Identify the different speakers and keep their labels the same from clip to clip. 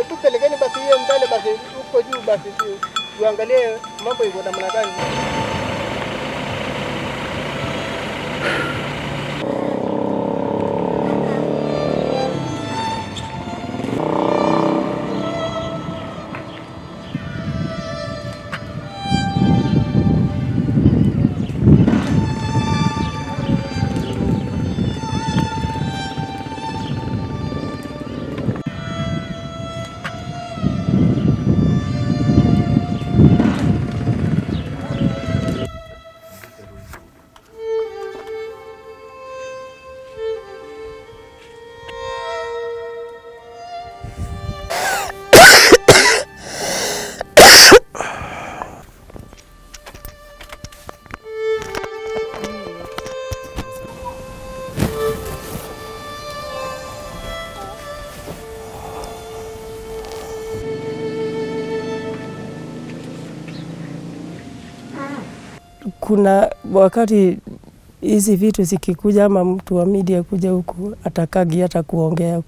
Speaker 1: Tupelekeni basi hiyo mbele basi huko juu basi tuangalie mambo iko namna gani.
Speaker 2: Kuna wakati hizi vitu zikikuja ama mtu wa media kuja huku atakagi hata kuongea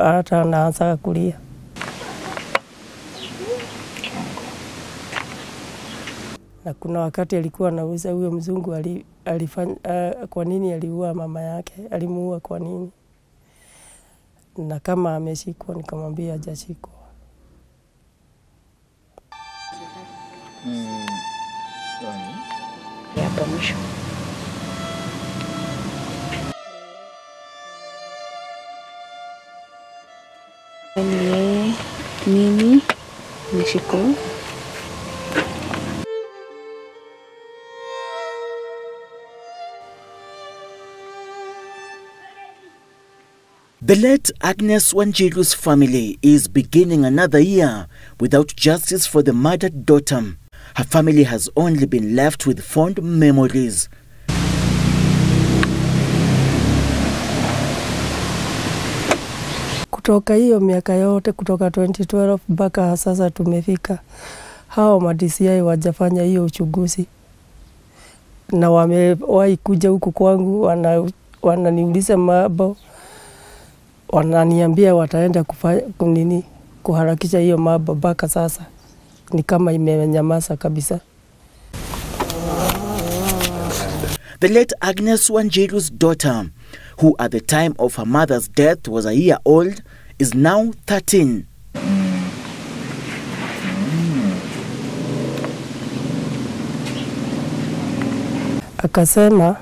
Speaker 2: hata anaanza kulia. Na kuna wakati alikuwa anauliza huyo mzungu alifanya kwa nini aliua mama yake, alimuua kwa nini? Na kama ameshikwa nikamwambia hajashikwa.
Speaker 3: Ya permission. Mimi nashukuru.
Speaker 4: The late Agnes Wanjiru's family is beginning another year without justice for the murdered daughter. Her family has only been left with fond memories.
Speaker 2: Kutoka hiyo miaka yote kutoka 2012 mpaka sasa tumefika, hao ma-DCI wajafanya hiyo uchunguzi. Na wamewahi kuja huku kwangu wananiuliza mambo, wananiambia wataenda kuharakisha hiyo mambo, mpaka sasa ni kama imenyamaza kabisa.
Speaker 4: The late Agnes Wanjiru's daughter, who at the time of her mother's death was a year old, is now 13.
Speaker 2: Akasema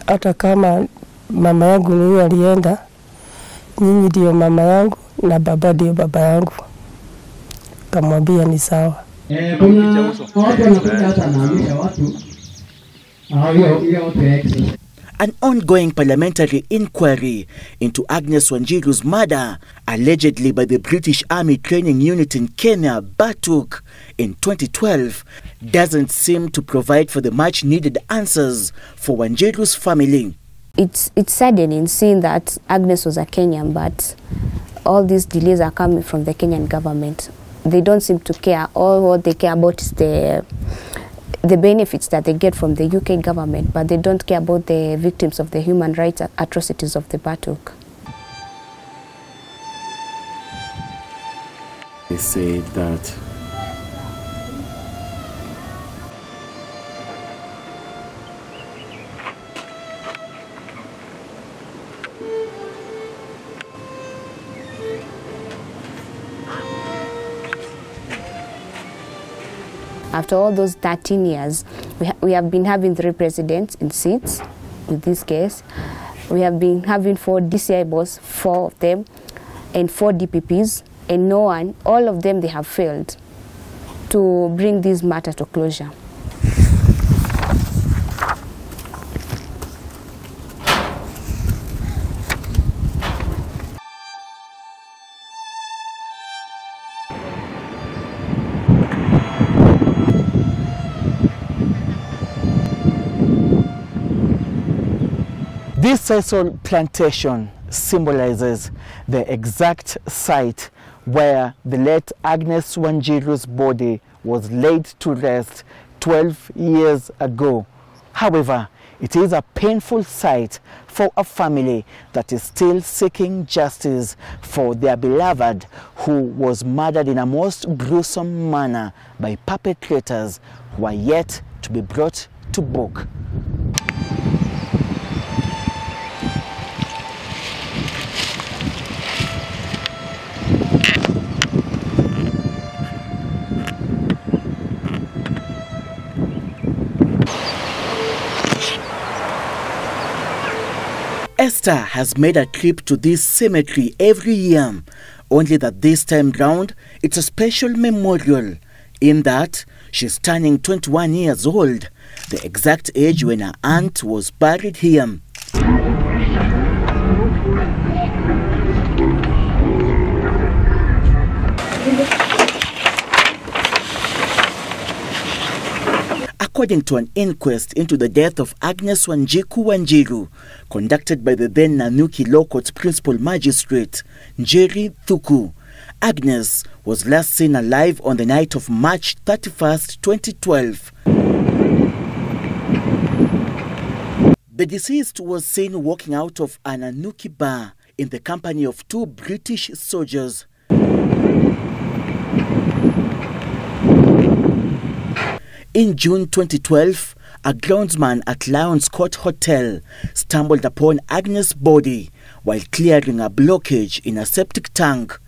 Speaker 2: hata kama mama yangu ni alienda, nyinyi ndio mama yangu na baba ndio baba yangu. Kamwambia ni sawa.
Speaker 4: An ongoing parliamentary inquiry into Agnes Wanjiru's murder, allegedly by the British Army training unit in Kenya, Batuk, in 2012, doesn't seem to provide for the much-needed answers for Wanjiru's family.
Speaker 3: It's saddening seeing that Agnes was a Kenyan, but all these delays are coming from the Kenyan government. They don't seem to care. All what they care about is the benefits that they get from the UK government, but they don't care about the victims of the human rights atrocities of the Batuk.
Speaker 4: They say that
Speaker 3: after all those 13 years, we have been having 3 presidents in seats with this case. We have been having 4 DCI boss, 4 of them, and 4 DPPs, and no one, all of them, they have failed to bring this matter to closure.
Speaker 4: this sisal plantation symbolizes the exact site where the late Agnes Wanjiru's body was laid to rest 12 years ago. However, it is a painful sight for a family that is still seeking justice for their beloved who was murdered in a most gruesome manner by perpetrators who are yet to be brought to book. Esther has made a trip to this cemetery every year, only that this time round it's a special memorial in that she's turning 21 years old, the exact age when her aunt was buried here. According to an inquest into the death of Agnes Wanjiku Wanjiru, conducted by the then Nanyuki Law Court's Principal Magistrate, Njeri Thuku, Agnes was last seen alive on the night of March 31st, 2012. The deceased was seen walking out of an Nanyuki bar in the company of 2 British soldiers. In June 2012, a groundsman at Lions Court Hotel stumbled upon Agnes' body while clearing a blockage in a septic tank.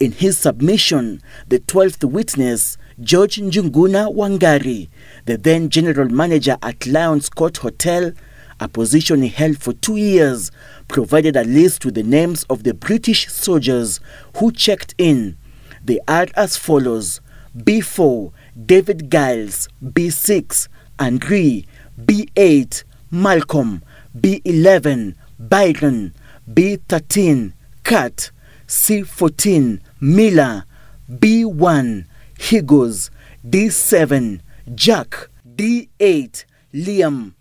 Speaker 4: In his submission, the 12th witness, George Njunguna Wangari, the then general manager at Lions Court Hotel, a position he held for 2 years, provided a list with the names of the British soldiers who checked in. They are as follows: B4, David Giles; B6, Andre; B8, Malcolm; B11, Byron; B13, Kat; C14, Miller; B1, Higgles; D7, Jack; D8, Liam.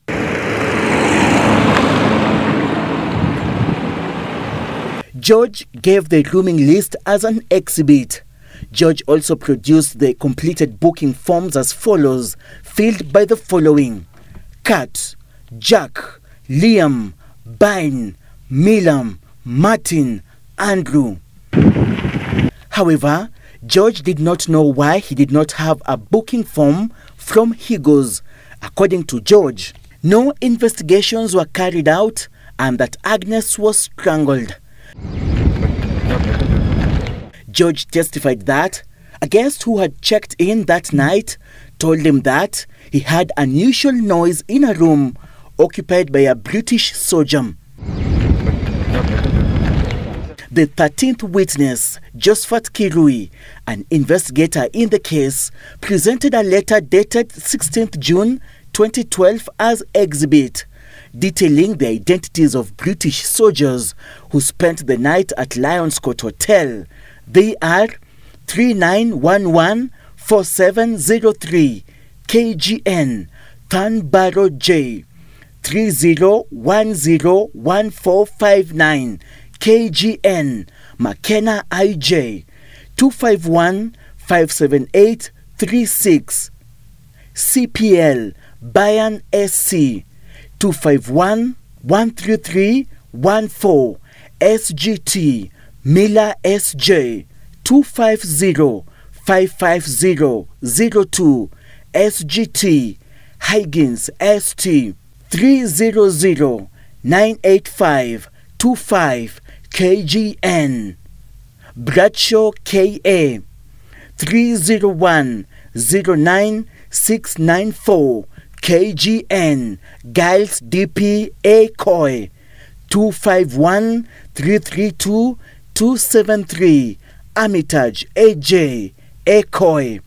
Speaker 4: George gave the rooming list as an exhibit. George also produced the completed booking forms as follows, filled by the following: Kat, Jack, Liam, Byrne, Milam, Martin, Andrew. However, George did not know why he did not have a booking form from Higgles. According to George, no investigations were carried out and that Agnes was strangled. George testified that a guest who had checked in that night told him that he heard unusual noise in a room occupied by a British soldier. The 13th witness, Josephat Kirui, an investigator in the case, presented a letter dated 16th June 2012 as exhibit, detailing the identities of British soldiers who spent the night at Lions Court Hotel. They are 39114703 KGN, Thornbarrow J; 30101459 KGN, McKenna IJ; 25157836 CPL, Bayan SC; 25113314 SGT, Miller SJ; 25055002 SGT, Higgins ST; 30098525 KGN, Bradshaw KA; 30109694 KGN, Giles DP A Coy; 251332 Armitage AJ A Coy.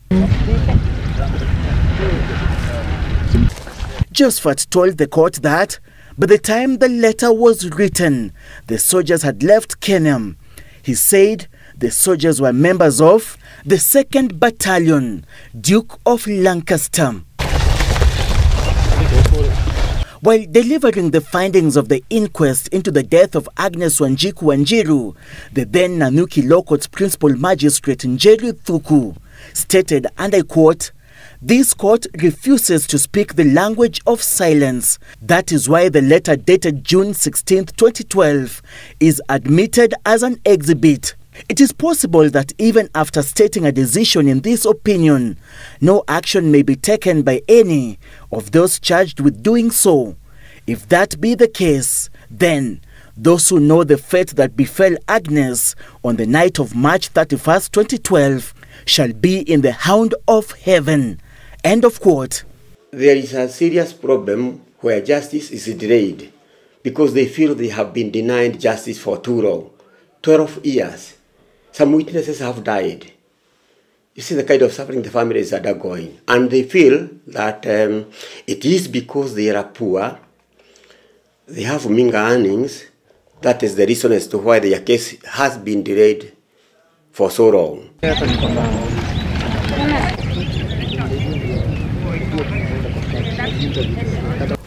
Speaker 4: Josephat told the court that by the time the letter was written, the soldiers had left Kenya. He said the soldiers were members of the 2nd Battalion, Duke of Lancaster. While delivering the findings of the inquest into the death of Agnes Wanjiku Wanjiru, the then Nanyuki Law Court's Principal Magistrate Njeri Thuku stated, and I quote, This court refuses to speak the language of silence. That is why the letter dated June 16, 2012 is admitted as an exhibit. It is possible that even after stating a decision in this opinion, no action may be taken by any of those charged with doing so. If that be the case, then those who know the fate that befell Agnes on the night of March 31st, 2012 shall be in the hound of heaven. End of quote.
Speaker 5: There is a serious problem where justice is delayed because they feel they have been denied justice for too long. 12 years. Some witnesses have died. You see the kind of suffering the families are undergoing. And they feel that it is because they are poor, they have meager earnings. That is the reason as to why their case has been delayed for so long.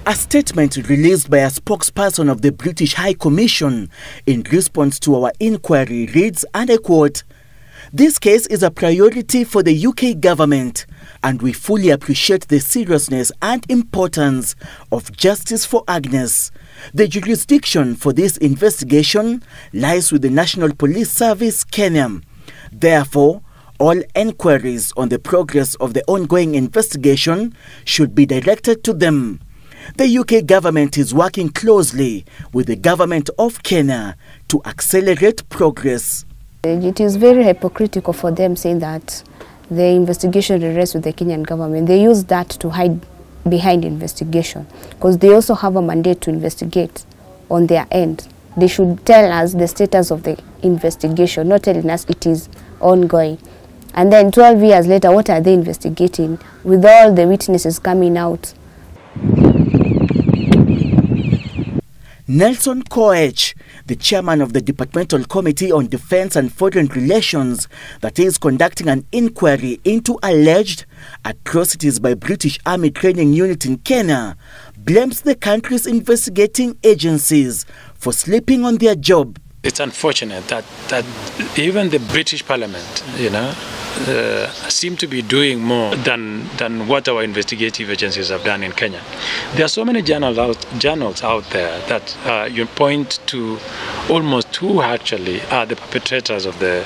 Speaker 4: A statement released by a spokesperson of the British High Commission in response to our inquiry reads, and I quote, "This case is a priority for the UK government, and we fully appreciate the seriousness and importance of justice for Agnes. The jurisdiction for this investigation lies with the National Police Service, Kenya. Therefore, all enquiries on the progress of the ongoing investigation should be directed to them. The UK government is working closely with the government of Kenya to accelerate progress."
Speaker 3: It is very hypocritical for them saying that the investigation rests with the Kenyan government. They use that to hide behind investigation because they also have a mandate to investigate on their end. They should tell us the status of the investigation, not telling us it is ongoing. And then 12 years later, what are they investigating with all the witnesses coming out?
Speaker 4: Nelson Koech, the chairman of the Departmental Committee on Defense and Foreign Relations that is conducting an inquiry into alleged atrocities by British Army Training Unit in Kenya, blames the country's investigating agencies for sleeping on their job.
Speaker 6: It's unfortunate that even the British Parliament, seem to be doing more than what our investigative agencies have done in Kenya. There are so many journals out there that you point to almost who actually are the perpetrators of the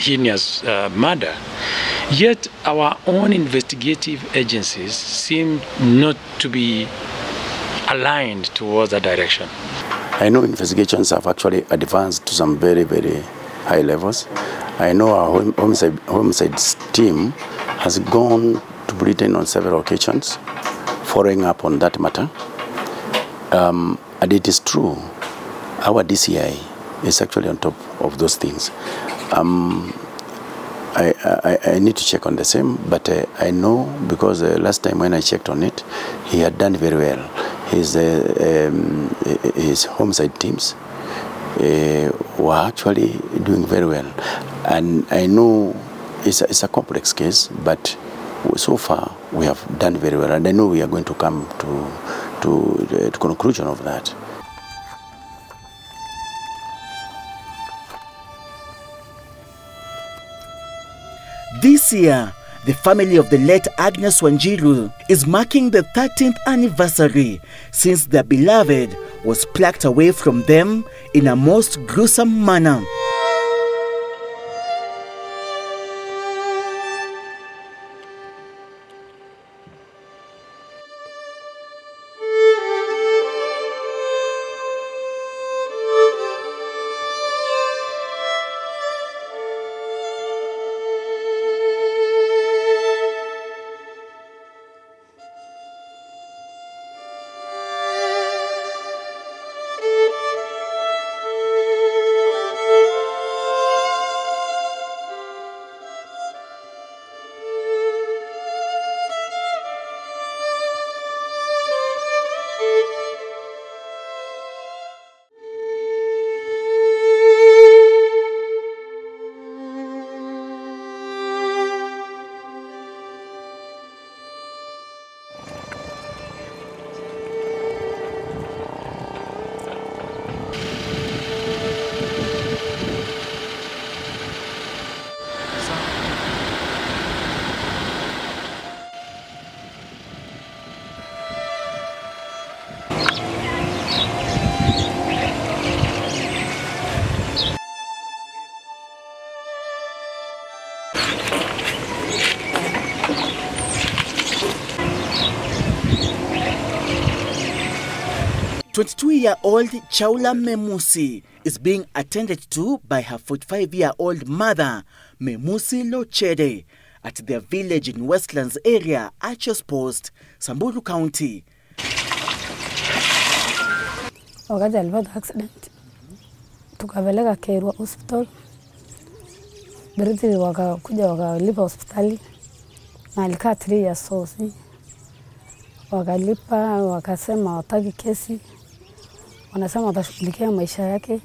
Speaker 6: heinous murder. Yet our own investigative agencies seem not to be aligned towards that direction.
Speaker 7: I know investigations have actually advanced to some very, very high levels. I know our homicide team has gone to Britain on several occasions, following up on that matter. And it is true, our DCI is actually on top of those things. I need to check on the same, but I know because last time when I checked on it, he had done very well. His homicide teams were actually doing very well, and I know it's a complex case, but so far we have done very well, and I know we are going to come to the conclusion of that.
Speaker 4: This year, the family of the late Agnes Wanjiru is marking the 13th anniversary since their beloved was plucked away from them in a most gruesome manner. 22-year-old Chaula Memusi is being attended to by her 45-year-old mother, Memusi Lochede, at their village in Westlands area, Archers Post, Samburu County.
Speaker 8: Wakati alipata accident, tukapeleka Kairu hospital. Biriti wakakuja wakalipa hospitali na alikaa 3 years sosi. Wakalipa, wakasema wataki kesi. Wanasema watashughulikia maisha yake.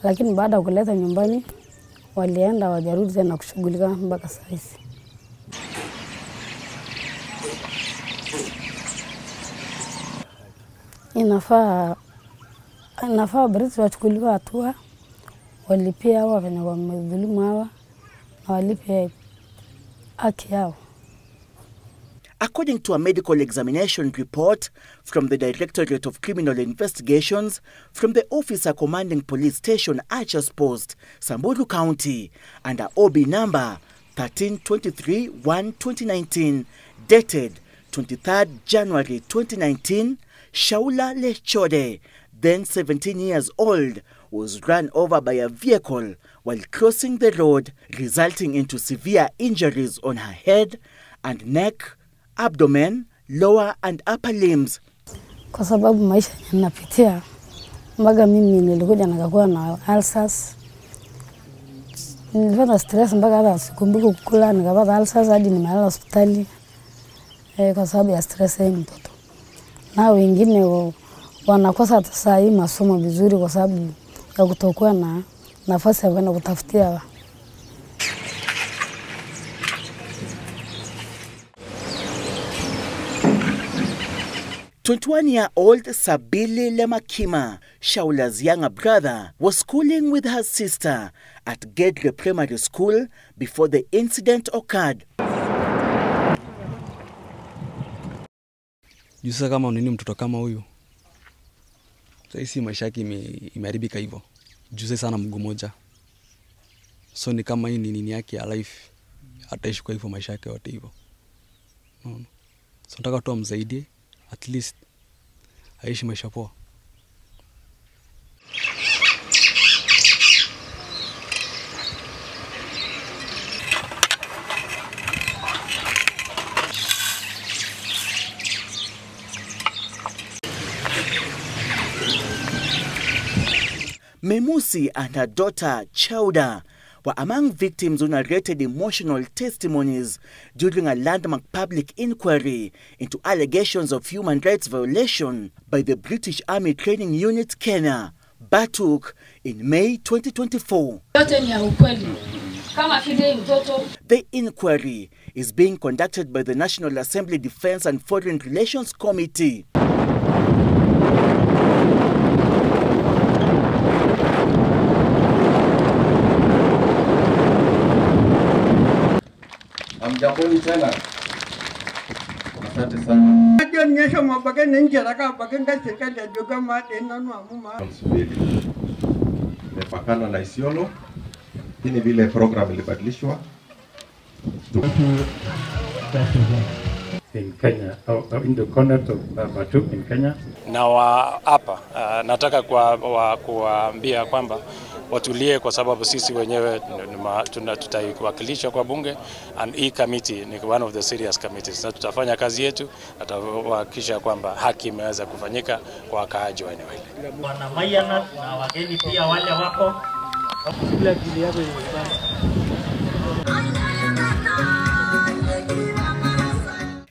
Speaker 8: Lakini baada ya kuleta nyumbani, walienda wajarudi tena kushughulika mpaka saa hizi. Inafaa Biriti wachukuliwa hatua, walipia hawa wenye wamedhulumu hawa na walipia haki yao.
Speaker 4: According to a medical examination report from the Directorate of Criminal Investigations from the officer commanding police station Archers Post, Samburu County, under OB number 1323-1-2019, dated 23rd January 2019, Shaula Lechode, then 17 years old, was run over by a vehicle while crossing the road, resulting into severe injuries on her head and neck, abdomen, lower and upper limbs.
Speaker 8: Kwa sababu maisha yanapitia, mpaka mimi nilikuja nikakuwa na ulcers. Nilipata stress mpaka hata sikumbuki kukula, nikapata ulcers hadi nimelala hospitali kwa sababu ya stress ya mtoto. Na wengine wanakosa hata saa hii masomo vizuri kwa sababu ya kutokuwa na nafasi ya kwenda kutafutia.
Speaker 4: 21-year-old Sabili Lemakima, Shaula's younger brother, was schooling with her sister at Gedre Primary School before the incident occurred.
Speaker 9: Sasa kama unini mtoto kama huyu, sasa maisha yake imeharibika hivyo. Juu sana mguu moja. So ni kama hii ni nini yake ya life, ataishi kwa hivyo maisha yake yote hivyo. So nataka tu amsaidie, at least aishi maisha poa.
Speaker 4: Memusi and her daughter Chauda were among victims who narrated emotional testimonies during a landmark public inquiry into allegations of human rights violation by the British Army Training Unit Kenya, Batuk, in May 2024. The inquiry is being conducted by the National Assembly Defense and Foreign Relations Committee.
Speaker 10: Jamhuri tena. Asante sana. Nyesha mabaka nje raka baka serikali ya joga mate nanu amuma.
Speaker 11: Nimepakana na Isiolo. Hii ni vile program ilibadilishwa.
Speaker 12: In Kenya, in the conduct of Batuk in Kenya.
Speaker 6: Na hapa nataka kuambia kwamba watulie kwa sababu sisi wenyewe tutaiwakilisha kwa bunge, and hii committee ni one of the serious committees. Na tutafanya kazi yetu, tutahakikisha kwamba haki imeweza kufanyika kwa wakaaji wa eneo hili.
Speaker 13: Wana Mayana na wageni pia wale wako.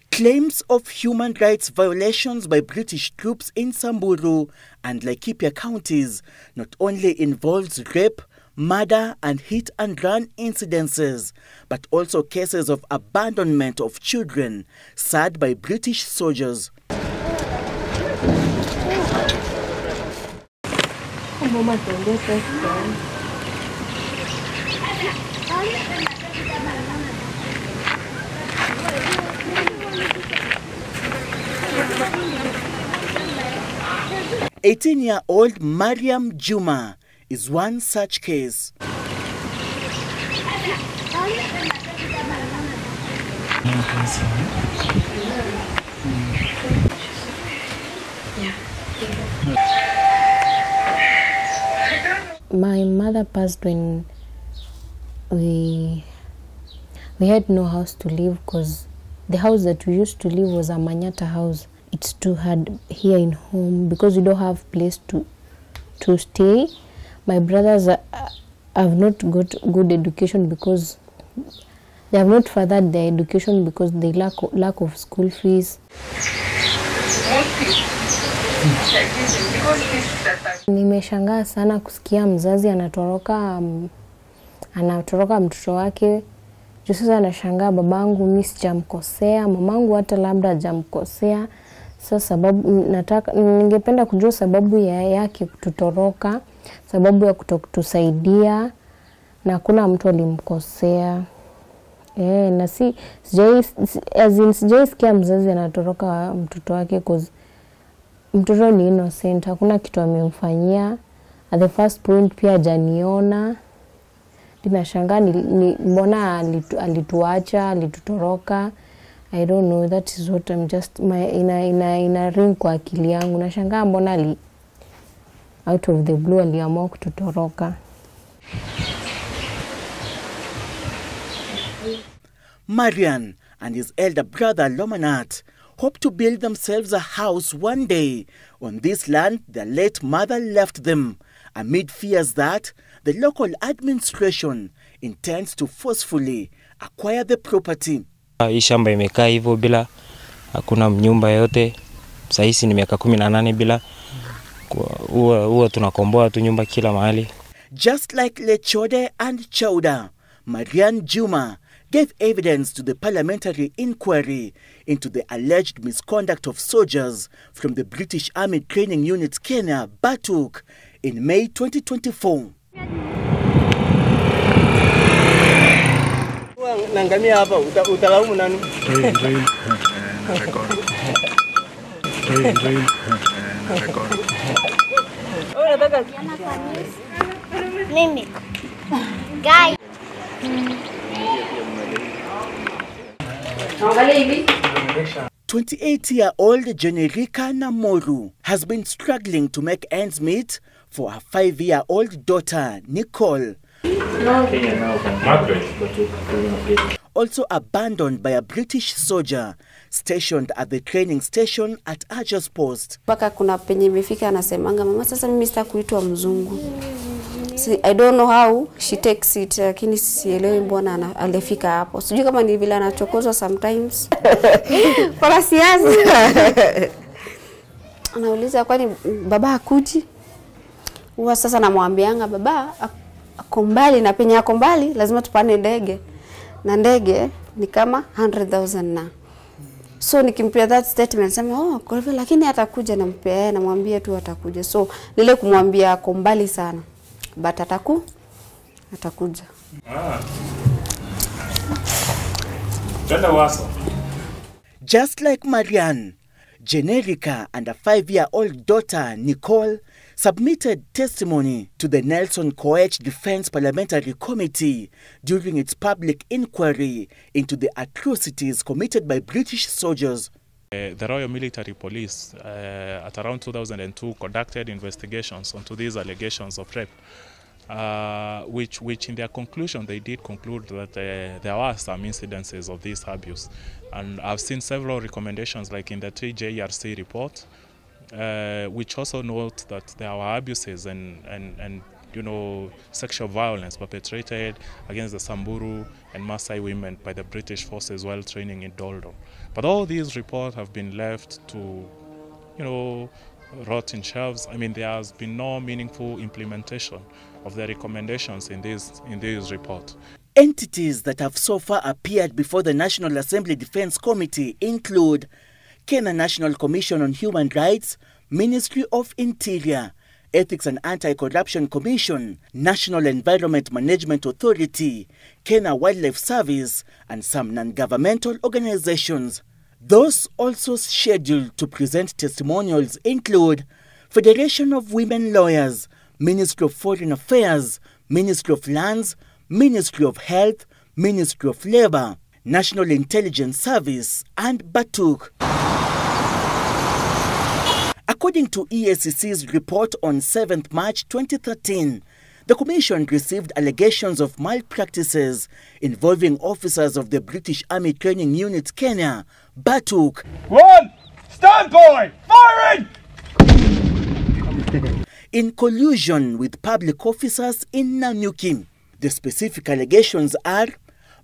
Speaker 4: Claims of human rights violations by British troops in Samburu and Laikipia counties not only involves rape, murder and hit-and-run incidences, but also cases of abandonment of children served by British soldiers. "18-year-old Mariam Juma is one such case.
Speaker 14: My mother passed when we had no house to live, because the house that we used to live was a Manyata house. It's too hard here in home because we don't have place to stay. My brothers have not got good education because they have not furthered their education because they lack of school fees. Nimeshangaa sana kusikia mzazi anatoroka mtoto wake. Juu sasa nashangaa babangu mimi sijamkosea, mamangu hata labda hajamkosea. Sasa sababu ningependa kujua sababu yake kututoroka, sababu ya kutokutusaidia, na hakuna mtu alimkosea. Na sijaisikia mzazi anatoroka mtoto wake cause mtoto ni innocent, hakuna kitu amemfanyia. At the first point pia hajaniona. Ninashangaa mbona alituacha, alitutoroka. I don't know, that is what I'm just ina ring kwa akili yangu. Nashangaa mbona out of the blue aliamua kututoroka.
Speaker 4: Marian and his elder brother Lomanat hope to build themselves a house one day on this land their late mother left them, amid fears that the local administration intends to forcefully acquire the property.
Speaker 15: Hii shamba imekaa hivyo bila hakuna nyumba yote. Sasa ni miaka 18 bila huwa tunakomboa tu nyumba kila mahali.
Speaker 4: Just like Lechode and Chauda, Marian Juma gave evidence to the parliamentary inquiry into the alleged misconduct of soldiers from the British Army Training Unit Kenya, Batuk, in May 2024.
Speaker 1: Nangamia hapa utalaumu nani?
Speaker 16: Mimi. Guy.
Speaker 4: 28-year-old Jenerica Namoru has been struggling to make ends meet for her 5-year-old daughter, Nicole. Also abandoned by a British soldier stationed at the training station at Archer's Post.
Speaker 17: Baka kuna penye imefika anasemanga mama sasa mimi sitakuitwa mzungu. I don't know how she takes it, lakini sielewi mbona alifika hapo. Sijui kama ni vile anachokozwa sometimes. Kwa siasa. Anauliza kwani baba hakuji? Huwa sasa namwambianga baba ako mbali, na penye ako mbali lazima tupande ndege. Na ndege ni kama 100,000 na. So nikimpea that statement sema kwa hivyo lakini atakuja, nampea yeye, namwambia tu atakuja. So nile kumwambia ako mbali sana. But atakuja.
Speaker 4: Just like Marianne, Jenerica and a 5-year-old daughter, Nicole, submitted testimony to the Nelson Koech Defense Parliamentary Committee during its public inquiry into the atrocities committed by British soldiers.
Speaker 18: The Royal Military Police at around 2002 conducted investigations onto these allegations of rape, which in their conclusion they did conclude that there were some incidences of this abuse. And I've seen several recommendations like in the 3JRC report, which also note that there were abuses and sexual violence perpetrated against the Samburu and Maasai women by the British forces while training in Doldo. But all these reports have been left to, rot in shelves. I mean, there has been no meaningful implementation of the recommendations in this report.
Speaker 4: Entities that have so far appeared before the National Assembly Defense Committee include Kenya National Commission on Human Rights, Ministry of Interior, Ethics and Anti-Corruption Commission, National Environment Management Authority, Kenya Wildlife Service, and some non-governmental organizations. Those also scheduled to present testimonials include Federation of Women Lawyers, Ministry of Foreign Affairs, Ministry of Lands, Ministry of Health, Ministry of Labour, National Intelligence Service, and Batuk. According to EACC's report on 7th March 2013, the Commission received allegations of malpractices involving officers of the British Army Training Unit Kenya, Batuk.
Speaker 19: One, stand by, firing!
Speaker 4: In collusion with public officers in Nanyuki. The specific allegations are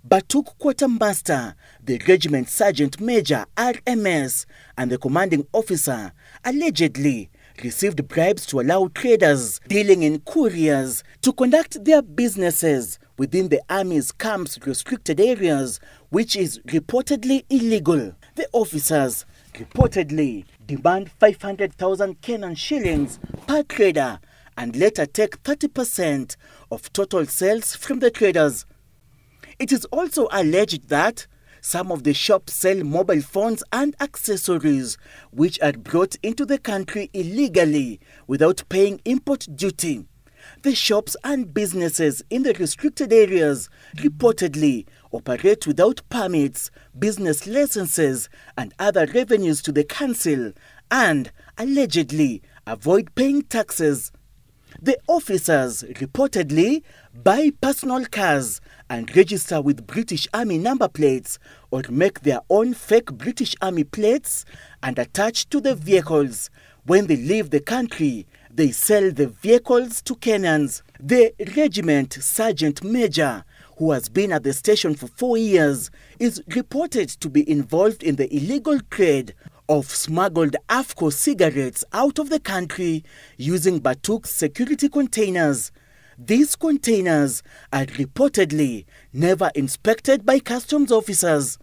Speaker 4: Batuk Quartermaster, the Regiment Sergeant Major RMS, and the commanding officer allegedly received bribes to allow traders dealing in couriers to conduct their businesses within the Army's camp's restricted areas, which is reportedly illegal. The officers reportedly demand 500,000 Kenyan shillings per trader and later take 30% of total sales from the traders. It is also alleged that some of the shops sell mobile phones and accessories which are brought into the country illegally without paying import duty. The shops and businesses in the restricted areas reportedly operate without permits, business licenses, and other revenues to the council, and allegedly avoid paying taxes. The officers reportedly buy personal cars and register with British Army number plates or make their own fake British Army plates and attach to the vehicles. When they leave the country, they sell the vehicles to Kenyans. The regiment sergeant major, who has been at the station for 4 years, is reported to be involved in the illegal trade of smuggled AFCO cigarettes out of the country using Batuk's security containers. These containers are reportedly never inspected by customs officers.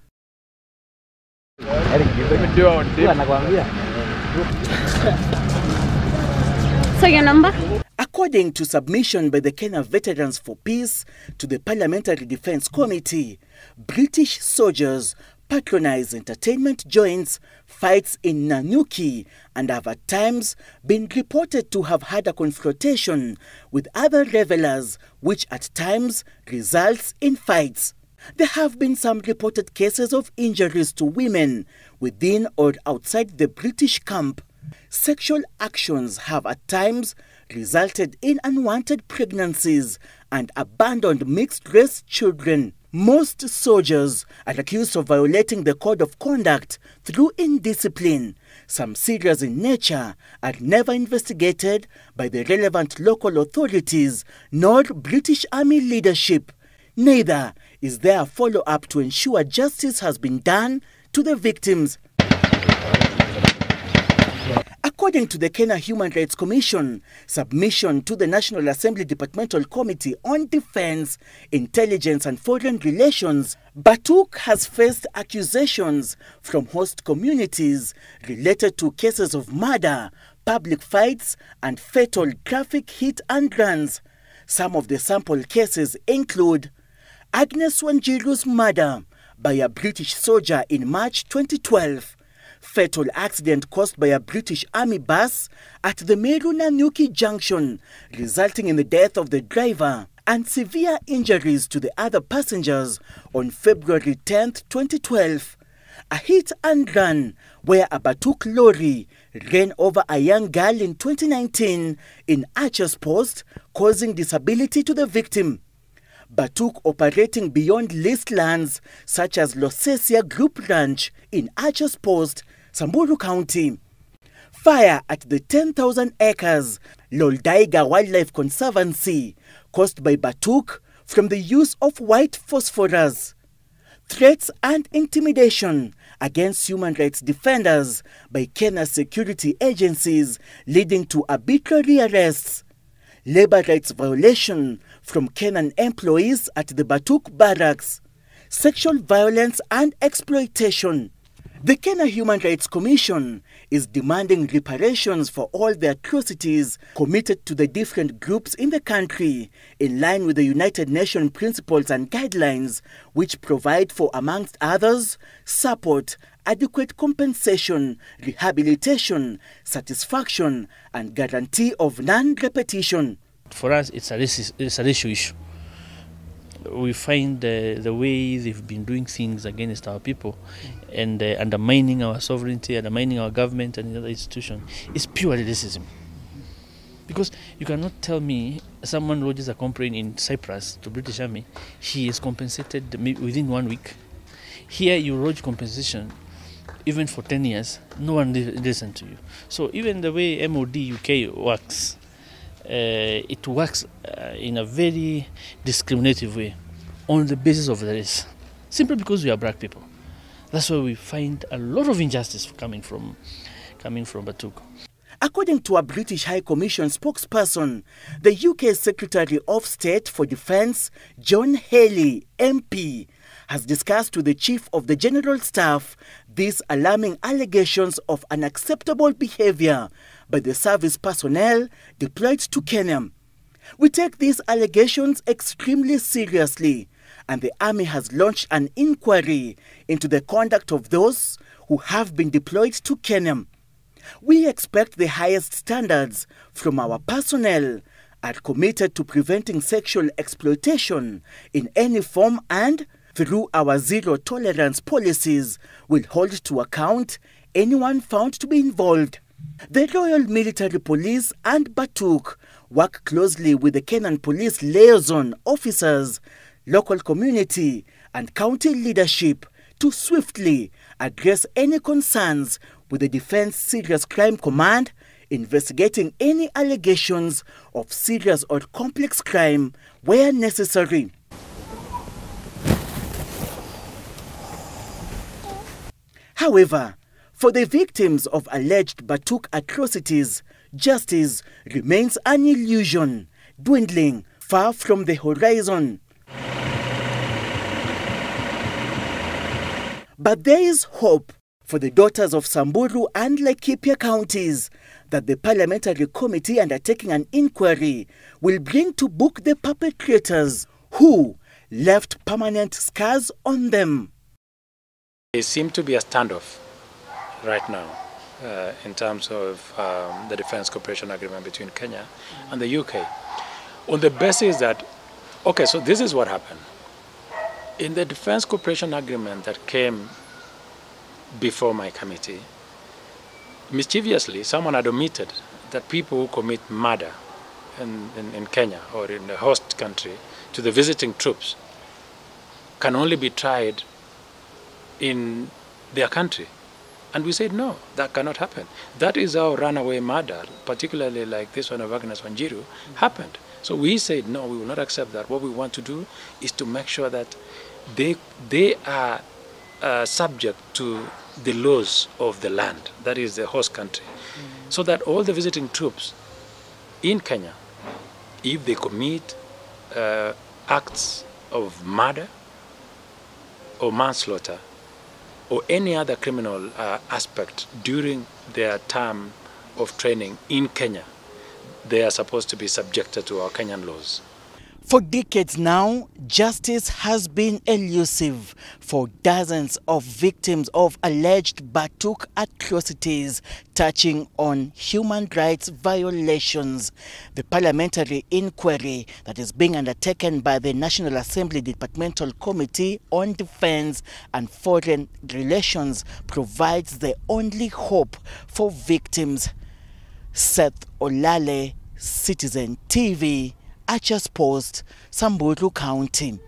Speaker 20: So your number?
Speaker 4: According to submission by the Kenya Veterans for Peace to the Parliamentary Defence Committee, British soldiers patronize entertainment joints, fights in Nanyuki, and have at times been reported to have had a confrontation with other revelers, which at times results in fights. There have been some reported cases of injuries to women within or outside the British camp. Sexual actions have at times resulted in unwanted pregnancies and abandoned mixed-race children. Most soldiers are accused of violating the code of conduct through indiscipline. Some serious in nature are never investigated by the relevant local authorities nor British Army leadership. Neither is there a follow-up to ensure justice has been done to the victims. According to the Kenya Human Rights Commission, submission to the National Assembly Departmental Committee on Defense, Intelligence and Foreign Relations, Batuk has faced accusations from host communities related to cases of murder, public fights, and fatal traffic hit and runs. Some of the sample cases include Agnes Wanjiru's murder by a British soldier in March 2012, fatal accident caused by a British Army bus at the Meru-Nanyuki junction, resulting in the death of the driver, and severe injuries to the other passengers on February 10, 2012. A hit and run where a Batuk lorry ran over a young girl in 2019 in Archer's Post, causing disability to the victim. Batuk operating beyond leased lands such as Losesia Group Ranch in Archer's Post, Samburu County. Fire at the 10,000 acres Loldaiga Wildlife Conservancy caused by Batuk from the use of white phosphorus. Threats and intimidation against human rights defenders by Kenya security agencies leading to arbitrary arrests. Labor rights violation from Kenyan employees at the Batuk barracks. Sexual violence and exploitation. The Kenya Human Rights Commission is demanding reparations for all the atrocities committed to the different groups in the country, in line with the United Nations principles and guidelines, which provide for, amongst others, support, adequate compensation, rehabilitation, satisfaction, and guarantee of non-repetition.
Speaker 21: For us, it's a ratio issue. we find the way they've been doing things against our people and undermining our sovereignty, undermining our government and other institutions is purely racism. Because you cannot tell me someone lodges a complaint in Cyprus to British Army, he is compensated within 1 week. Here you lodge compensation even for 10 years, no one listens to you. So even the way MOD UK works, it works in a very discriminative way on the basis of the race, simply because we are black people. That's why we find a lot of injustice coming from Batuk.
Speaker 4: According to a British High Commission spokesperson, the UK Secretary of State for Defence, John Haley, MP, has discussed with the Chief of the General Staff these alarming allegations of unacceptable behavior by the service personnel deployed to Kenya. We take these allegations extremely seriously, and the Army has launched an inquiry into the conduct of those who have been deployed to Kenya. We expect the highest standards from our personnel, are committed to preventing sexual exploitation in any form, and through our zero-tolerance policies, will hold to account anyone found to be involved. The Royal Military Police and Batuk work closely with the Kenyan Police liaison officers, local community and county leadership to swiftly address any concerns with the Defence Serious Crime Command, investigating any allegations of serious or complex crime where necessary. However, for the victims of alleged Batuk atrocities, justice remains an illusion, dwindling far from the horizon. But there is hope for the daughters of Samburu and Laikipia counties that the parliamentary committee undertaking an inquiry will bring to book the perpetrators who left permanent scars on them.
Speaker 6: There seems to be a standoff right now in terms of the Defence Cooperation Agreement between Kenya and the UK, on the basis that, okay, so this is what happened. In the Defence Cooperation Agreement that came before my committee, mischievously, someone had omitted that people who commit murder in Kenya or in the host country to the visiting troops can only be tried in their country. And we said, no, that cannot happen. That is how runaway murder, particularly like this one of Agnes Wanjiru, happened. So we said, no, we will not accept that. What we want to do is to make sure that they are subject to the laws of the land, that is the host country, so that all the visiting troops in Kenya, if they commit acts of murder or manslaughter or any other criminal aspect during their term of training in Kenya, they are supposed to be subjected to our Kenyan laws.
Speaker 4: For decades now, justice has been elusive for dozens of victims of alleged Batuk atrocities touching on human rights violations. The parliamentary inquiry that is being undertaken by the National Assembly Departmental Committee on Defense and Foreign Relations provides the only hope for victims. Seth Olale, Citizen TV, Archers Post, Samburu County.